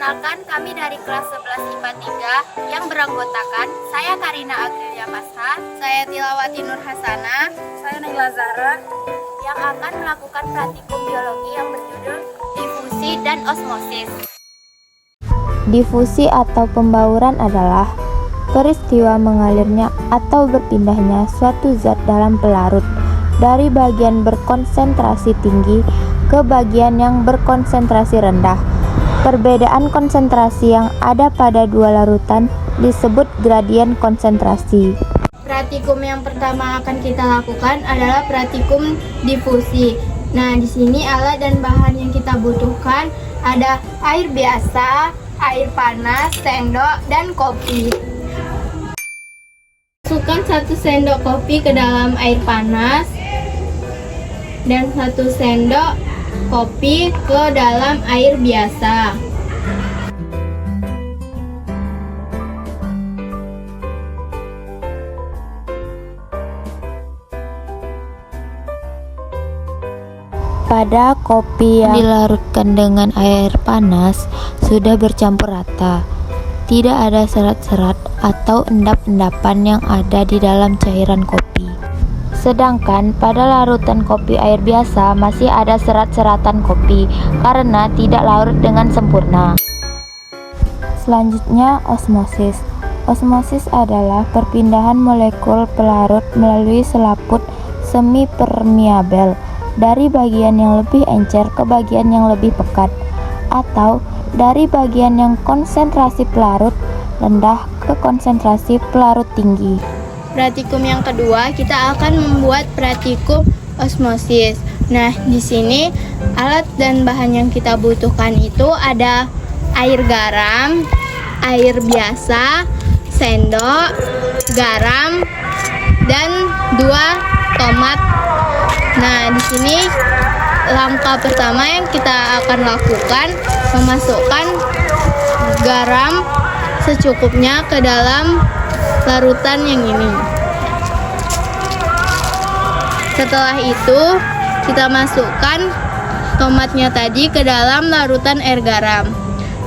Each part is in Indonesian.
Perkenalkan, kami dari kelas 11 IPA 3 yang beranggotakan saya Karina Agrilia Pasha, saya Tilawati Nur Hasana, saya Naila Zara, yang akan melakukan praktikum biologi yang berjudul difusi dan osmosis. Difusi atau pembauran adalah peristiwa mengalirnya atau berpindahnya suatu zat dalam pelarut dari bagian berkonsentrasi tinggi ke bagian yang berkonsentrasi rendah. Perbedaan konsentrasi yang ada pada dua larutan disebut gradien konsentrasi. Praktikum yang pertama akan kita lakukan adalah praktikum difusi. Nah, di sini alat dan bahan yang kita butuhkan ada air biasa, air panas, sendok, dan kopi. Masukkan 1 sendok kopi ke dalam air panas dan 1 sendok kopi ke dalam air biasa. Pada kopi yang dilarutkan dengan air panas sudah bercampur rata. Tidak ada serat-serat atau endap-endapan yang ada di dalam cairan kopi. Sedangkan pada larutan kopi air biasa masih ada serat-seratan kopi karena tidak larut dengan sempurna. Selanjutnya, osmosis. Osmosis adalah perpindahan molekul pelarut melalui selaput semi permeabel dari bagian yang lebih encer ke bagian yang lebih pekat, atau dari bagian yang konsentrasi pelarut rendah ke konsentrasi pelarut tinggi. Praktikum yang kedua, kita akan membuat praktikum osmosis. Nah, di sini alat dan bahan yang kita butuhkan itu ada air garam, air biasa, sendok, garam, dan 2 tomat. Nah, di sini langkah pertama yang kita akan lakukan memasukkan garam secukupnya ke dalam larutan yang ini. Setelah itu, kita masukkan tomatnya tadi ke dalam larutan air garam.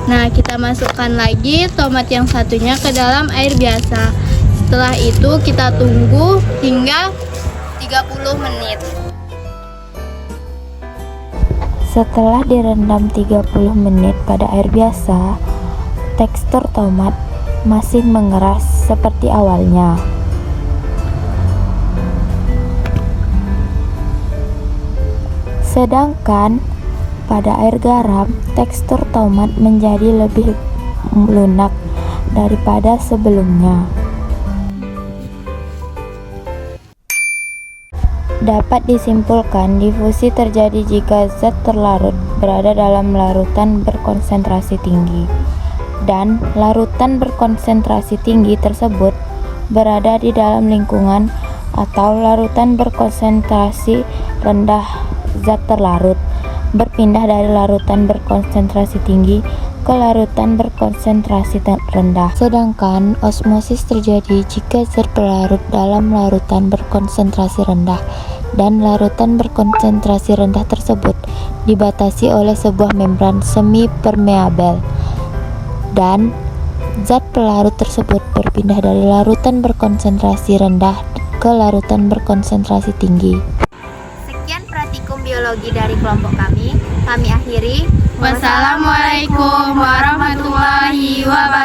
Nah, kita masukkan lagi tomat yang satunya ke dalam air biasa. Setelah itu, kita tunggu hingga 30 menit. Setelah direndam 30 menit pada air biasa, tekstur tomat masih mengeras seperti awalnya. Sedangkan pada air garam, tekstur tomat menjadi lebih lunak daripada sebelumnya. Dapat disimpulkan, difusi terjadi jika zat terlarut berada dalam larutan berkonsentrasi tinggi, dan larutan berkonsentrasi tinggi tersebut berada di dalam lingkungan atau larutan berkonsentrasi rendah. Zat terlarut berpindah dari larutan berkonsentrasi tinggi ke larutan berkonsentrasi rendah. Sedangkan osmosis terjadi jika zat pelarut dalam larutan berkonsentrasi rendah dan larutan berkonsentrasi rendah tersebut dibatasi oleh sebuah membran semi permeabel, dan zat pelarut tersebut berpindah dari larutan berkonsentrasi rendah ke larutan berkonsentrasi tinggi. Sekian praktikum biologi dari kelompok kami. Kami akhiri. Wassalamualaikum warahmatullahi wabarakatuh.